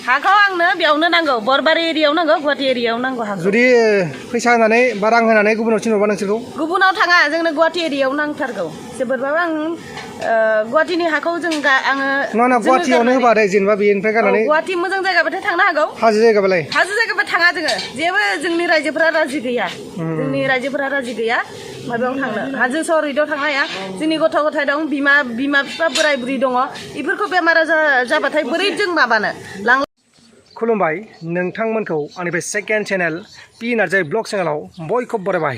हाखौ आंनो बेयावनो नांगौ बरबारि एरियायाव नांगौ गुवाहाटी एरियायाव नांगौ हाखौ जुदि फैसा होनानै बा रां होनानै गुबुनाव थिनहरबा नोंसोरखौ गुबुनाव थाङा जोंनो गुवाहाटी एरियायाव नांथारगौ जोबोरबाबो आं गुवाहाटीनि हाखौ जों आङो नङा गुवाहाटीयावनो होबा दे जेनेबा बेनिफ्राय गारनानै गुवाहाटी मोजां जायगाबाथाय थांनो हागौ हाजो जायगाबालाय हाजो जायगाबा थाङा जोङो जेबो जोंनि रायजोफोरा राजि गैया जोंनि रायजोफोरा राजि गैया माबायाव थांनो हाजो सहरैदाव थांनो हाया जोंनि गथ' गथाय दं बिमा बिफा बोराय बुरि दङ बेफोरखौ बेमार आजार जाबाथाय बोरै जों माबानो खुलुमबाय नोंथांमोनखौ आंनि बे second channel P Narzary vlog चेनेलाव बयखौबो बरायबाय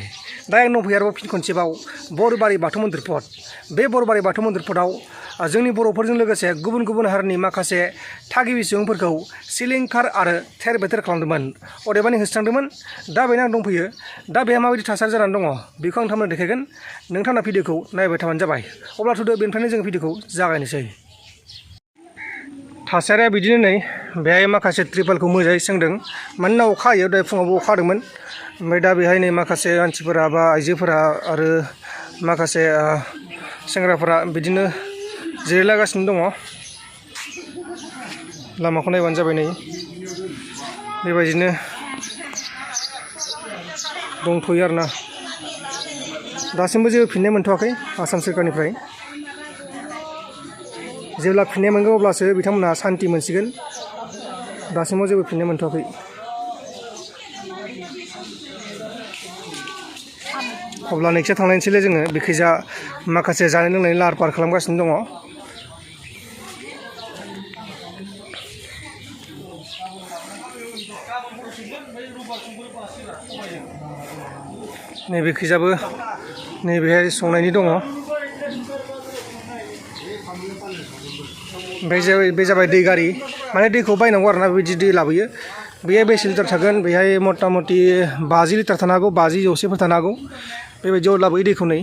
दा आं दंफैयो आरोबाव फिन खनसेबाव बरबारि बाथौ मन्दिर पट बे बरबारि बाथौ मन्दिर पटआव जोंनि बर'फोरजों लोगोसे गुबुन गुबुन हारिनि माखासे थागिबि सुबुंफोरखौ सिलिंखार आरो थेर बेथेर खालामदोंमोन अदेबानि होस्रांदोंमोन दा बेनो आं दंफैयो दा बेहा माबायदि थासारि जानानै दङ बेखौ आं नोंथांमोननो देखायगोन नोंथांना भिडिअखौ नायबाय थाबानो जाबाय अब्लाथ' बेनिफ्रायनो जों भिडिअखौ जागायनोसै थासारिया बिदिनो नै बेहाय माखासे ट्रिपालखौ मोजाङै सोंदों मानोना अखा हायो दहाय फुङावबो अखा हादोंमोन ओमफ्राय दा बेहाय नै माखासे मानसिफोरा बा आइजोफोरा आरो माखासे सेंग्राफोरा बिदिनो जिरायलागासिनो दङ लामाखौ नायबानो जाबाय नै बेबायदिनो दंथ'यो आरोना दासिमबो जेबो फिननाय मोनथ'वाखै आसाम सोरखारनिफ्राय जेब्ला फिननाय मोनगोन अब्लासो बिथांमोनहा सान्ति मोनसिगोन दासिमाव जेबो फिननाय मोनथ'वाखै अब्ला नेक्स्टआव थांनायसैलै जोङो बेखैजा माखासे जानाय लोंनायनि लाहार फाहार खालामगासिनो दङ नैबेखैजाबो नैबेहाय संनायनि दङ ओमफ्राय बे जाबाय दै गारि माने दैखौ बायनांगौ आरोना बेबायदि दै लाबोयो बेहाय बेसे लिटार थागोन बेहाय मथा मथि 50 लिटार थानो हागौ 50 जौसेफोर थानो हागौ बेबायदियाव लाबोयो दैखौ नै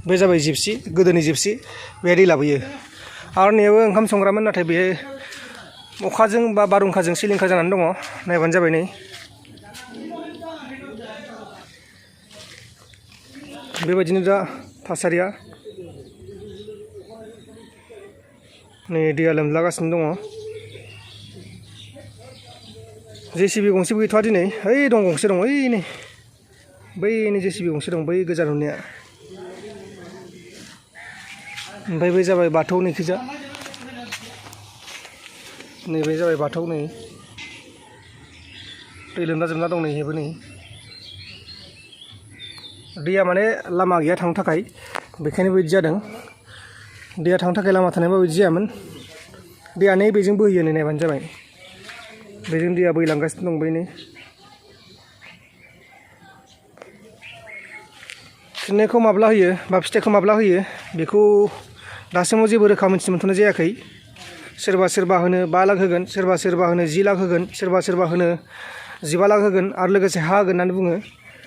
बे जाबाय जिपसि गोदोनि जिपसि बेहाय दै लाबोयो आरो नैयाबो ओंखाम संग्रामोन नाथाय बेहाय अखाजों बा बारहुंखाजों सिलिंखार जानानै दङ नायबानो जाबाय नै बेबायदिनो दा थासारिया नै दैया लोमलागासिनो दङ जेसिबि गंसेबो गैथ'वा दिनै ओइ दं गंसे दं ओइ नै बैनि जेसिबि गंसे दं बै गोजा नुनाया ओमफ्राय बै जाबाय बाथौ नैखिजा नैबे जाबाय बाथौ नै दै लोमला जोबना दं नै हेबो नै दैया माने लामा गैया थांनो थाखाय बेखायनो बिदि जादों दैया थांनो थाखाय लामा थानायबा बिदि जायामोन दैया नै बेजों बोहैयो नै नायबानो जाबाय बेजों दैया बोहैलांगासिनो दं बैनो फिननायखौ माब्ला होयो बा फिथाइखौ माब्ला होयो बेखौ दासिमाव जेबो रोखा मोनथिनो मोनथ'नाय जायाखै सोरबा होनो 5 लाख होगोन सोरबा होनो 10 लाख होगोन सोरबा होनो 15 लाख होगोन आरो लोगोसे हा होगोन होननानै बुङो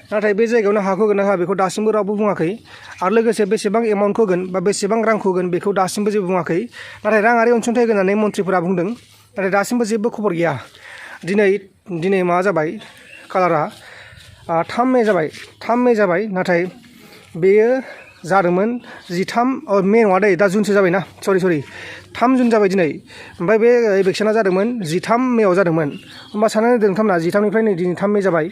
नाथाय बे जायगायावनो हाखौ होगोन ना होआ बेखौ दासिमबो रावबो बुङाखै आरो लोगोसे बेसेबां एमाउन्टखौ होगोन बा बेसेबां रांखौ होगोन बेखौ दासिमबो जेबो बुङाखै नाथाय राङारि अनसुंथाइ होगोन होननानै मन्थ्रिफोरा बुंदों नाथाय दासिमबो जेबो खबर गैया दिनै मा जाबाय कालारा 3 मे जाबाय नाथाय बेयो जादोंमोन 13 मे नङा दै दा जुनसो जाबायना सरि 3 जुन जाबाय दिनै ओमफ्राय बे इलेक्सना जादोंमोन 13 मेआव जादोंमन होमबा साननानै नायदो नोंथांमोना 13 निफ्राय नै दिनै 3 मे जाबाय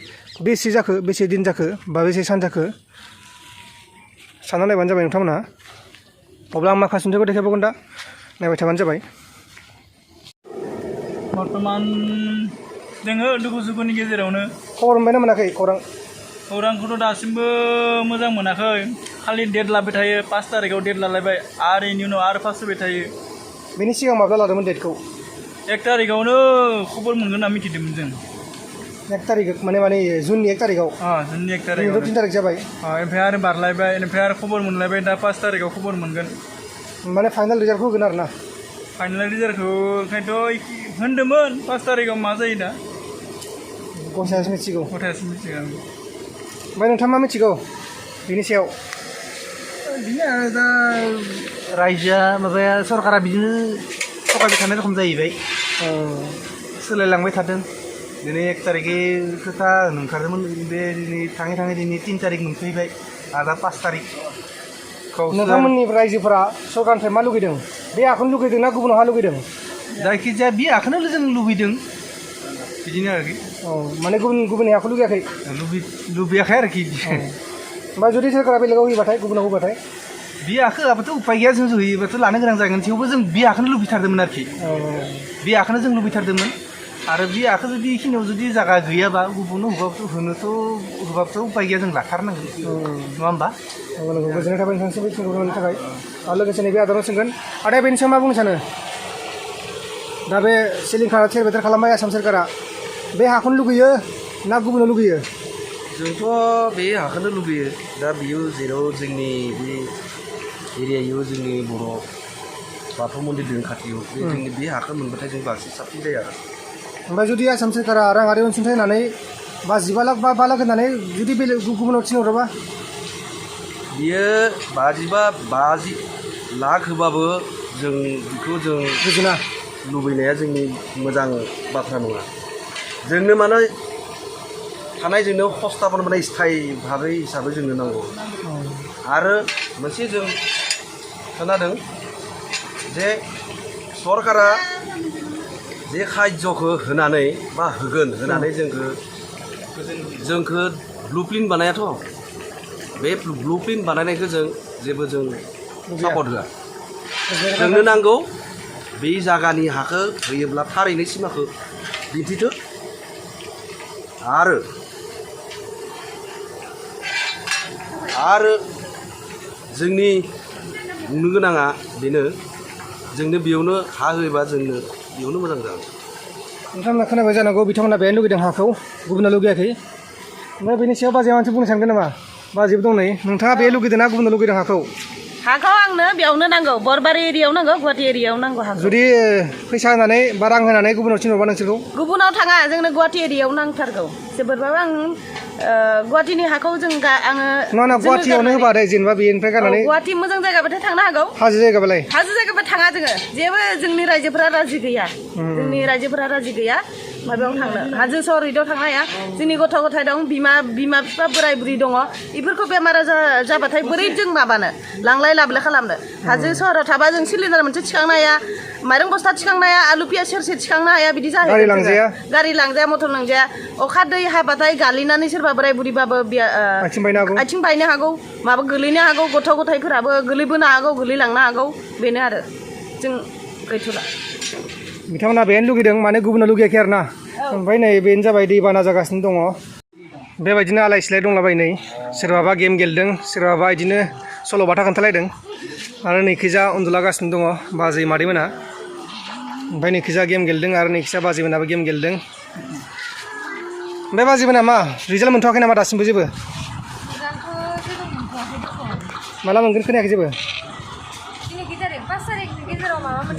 बेसे दिन जाखो बा बेसे सान जाखो सानना नायबानो जाबाय नोंथांमोना अब्ला आं माखासे नुथायखौ देखायबावगोन दा नायबाय थाबानो जाबाय बर्तमान जोङो दुखु सुखुनि गेजेरावनो खबर मोनबाय ना मोनाखै खौरांखौथ' दासिमबो मोजां मोनाखै खालि डेट लाबाय थायो 5 तारिखआव डेट लालायबाय आरो बेनि उनाव आरो पास होबाय थायो बेनि सिगां माब्ला लादोंमोन डेटखौ 1 तारिखआवनो खबर मोनगोन होनना मिथिदोंमोन जों 1 तारिख माने जुननि 1 तारिखआव जुननि 1 तारिखआव 3 तारिख जाबाय ओमफ्राय आरो बारलायबाय ओमफ्राय आरो खबर मोनलायबाय दा 5 तारिखआव खबर मोनगोन माने फाइनाल रिजाल्टखौ होगोन आरो ना फाइनाल रिजाल्टखौ ओंखायनोथ' होनदोंमोन 5 तारिखआव मा जायो दा गसायासो मिथिगौ मिथिगौ ओमफ्राय नोंथाङा मा मिथिगौ बेनि सायाव बिदिनो आरो दा रायजोआ माबाया सरकारा बिदिनो थगायबाय थानाय रखम जाहैबाय सोलायलांबाय थादों दिनै 1 तारिखै खोथा ओंखारदोंमोन बे दिनै थाङै दिनै 3 तारिख मोनफैबाय आरो दा 5 तारिख नोंथांमोननि रायजोफोरा सरकारनिफ्राय मा लुगैदों बे हाखौनो लुगैदों ना गुबुनाव हा लुगैदों जायखिजाया बे हाखौनो जों लुबैदों बिदिनो आरोखि माने गुबुननि हाखौ लुगैयाखै लुबैयाखै आरोखि ओमफ्राय जुदि सोरखारा बेलेगाव होयोबाथाय गुबुनाव होबाथाय बे हाखौ होआबाथ' उपाय गैया जों होयोबाथ' लानो गोनां जागोन थेवबो जों बे हाखौनो लुबैथारदोंमोन आरोखि बे हाखौनो जों लुबैथारदोंमोन आरो बे हाखौ जुदि बेखिनियाव जुदि जायगा गैयाबा गुबुननो होबाबोथ' उपाय गैया जों लाथारनांगोन नङा होमबा गोजोननाय थाबाय नोंथांसिम बेखिनिखौ होनायनि थाखाय आरो लोगोसे नैबे आदाराव सोंगोन आदाया बेनि सायाव मा बुंनो सानो दा बे सिलिंखार थेर बेथेर खालामबाय आसाम सोरखारा बे हाखौनो लुगैयो ना गुबुनाव लुगैयो जोंथ' बे हाखौनो लुगैयो दा बियो जेराव जोंनि बे एरियायाव जोंनि बर' बाथौ मन्दिर दं खाथियाव जोंनि बे हाखौ मोनबाथाय जों बांसिन साबसिन जायो आरो ओमफ्राय जुदि आसाम सोरखारा राङारि अनसुंथाइ होनानै बा 15 लाख बा 5 लाख होनानै जुदि बेलेग गुबुनाव थिनहरोबा बियो 50 लाख होबाबो जों बेखौ जों गोजोना लुबैनाया जोंनि मोजां बाथ्रा नङा जोंनो माने थानाय जोंनो हस्तापन माने स्थायी भाबै हिसाबै जोंनो नांगौ आरो मोनसे जों खोनादों जे सरकारा जे खायज'खौ होनानै बा होनानै जोंखौ ब्लुप्रिन्ट बानायाथ' बे ब्लुप्रिन्ट बानायनायखौ जों जेबो जों सापर्ट होआ जोंनो नांगौ बे जायगानि हाखौ होयोब्ला थारैनो सिमाखौ दिन्थिथो आरो जोंनि बुंनो गोनाङा बेनो जोंनो बेयावनो हा होयोबा जोंनो बेयावनो मोजां जागोन नोंथांमोना खोनाबाय जानांगौ बिथांमोना बेहायनो लुगैदों हाखौ गुबुनाव लुगैयाखै ओमफ्राय बेनि सायाव बाजैया मानसि बुंनो सानगोन नामा बाजैबो दं नै नोंथाङा बे लुगैदों ना गुबुनाव लुगैदों हाखौ आंनो बेयावनो नांगौ बरबारि एरियायाव नांगौ गुवाहाटि एरियायाव नांगौ हाखौ जुदि फैसा होनानै बा रां होनानै गुबुनाव थिनहरबा नोंसोरखौ गुबुनाव थाङा जोंनो गुवाहाटि एरियायाव नांथारगौ जोबोरबाबो आं गुवाहाटिनि हाखौ आङो नङा गुवाहाटियावनो होबा दे जेनेबा बेनिफ्राय गारनानै गुवाहाटि मोजां जायगाबाथाय थांनो हागौ हाजो जायगाबालाय थाङा जोङो जेबो जोंनि रायजोफोरा राजि गैया माबायाव थांनो हाजो सहर इदियाव थांनो हाया जोंनि गथ' गथाय दं बिमा बिफा बोराय बुरि दङ बेफोरखौ बेमार आजार जाबाथाय बोरै जों माबानो लांलाय लाबोलाय खालामनो हाजो सहराव थाबा जों सिलिन्डार मोनसे थिखांनो हाया माइरं बस्ता थिखांनो हाया आलु पियाज सेरसे थिखांनो हाया बिदि जाहैयो गारि लांजाया मटर लांजाया अखा दै हाबाथाय गालिनानै सोरबा बोराय बुरिबाबो आथिं बायनो हागौ माबा गोलैनो हागौ गथ' गथायफोराबो गोलैबोनो हागौ गोलैलांनो हागौ बेनो आरो जों गैथ'ला बिथांमोना बेहायनो लुगैदों माने गुबुनाव लुगैयाखै आरो ना ओमफ्राय नै बेनो जाबाय दैबाना जागासिनो दङ बेबायदिनो आलाय सिलाय दंलाबाय नै सोरबाबा गेम गेलेदों सोरबाबा बिदिनो सल'बाथा खोन्थालायदों आरो नैखिजा उन्दुलागासिनो दङ बाजै मादैमोना ओमफ्राय नैखिजा गेम गेलेदों आरो नैखिजा बाजैमोनाबो गेम गेलेदों ओमफ्राय बाजैमोना मा रिजाल्ट मोनथ'वाखै नामा दासिमबो जेबो माला मोनगोन खोनायाखै जेबो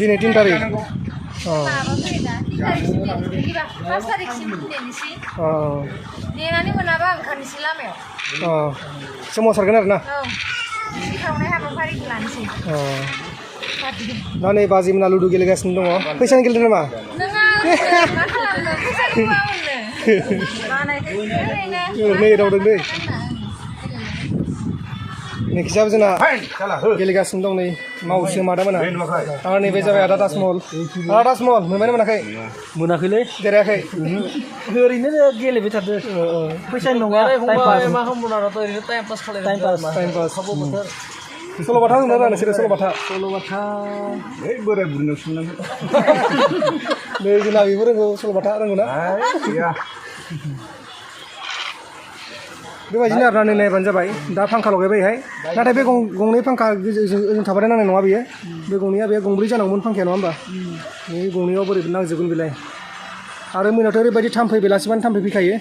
दिनै 3 तारिख नेनानै मोनाबा ओंखारनोसै लामायाव सोमावसारगोन आरो ना खावनाय हाबाफारिखौ लानोसै दा नै बाजैमोना लुदु गेलेगासिनो दङ फैसानि गेलेदों नामा नोङा मा खालामनो फैसाखौ मा मोननो ओरैनो एदावदों दै नेक्स्टआव जोंना गेलेगासिनो दं नै मावसो मादामोना आरो नैबे जाबाय आदा ताजमहल मोनबाय ना मोनाखैलै देरायाखै ओरैनो गेलेबाय थादो फैसानि नङा मा खालामनो आरो ओरैनो टाइम पास सल'बाथा होनो ना नोंसोरो सल'बाथा बोराय बुरिनाव सोंनांगौ नै जोंना बेबो रोंगौ सल'बाथा रोंगौ ना बेबायदिनो आरो ना नायबानो जाबाय दा फांखा लगायबायहाय नाथाय बे गंनै फांखा ओजों थाबाथाय नांनाय नङा बेयो बे गंनैया बे गंब्रै जानांगौमोन फांखाया नङा होमबा बे गंनैयाव बोरै नांजोबगोन बेलाय आरो मोनायावथ' ओरैबायदि थाम्फै बेलासिबानो थाम्फै फैखायो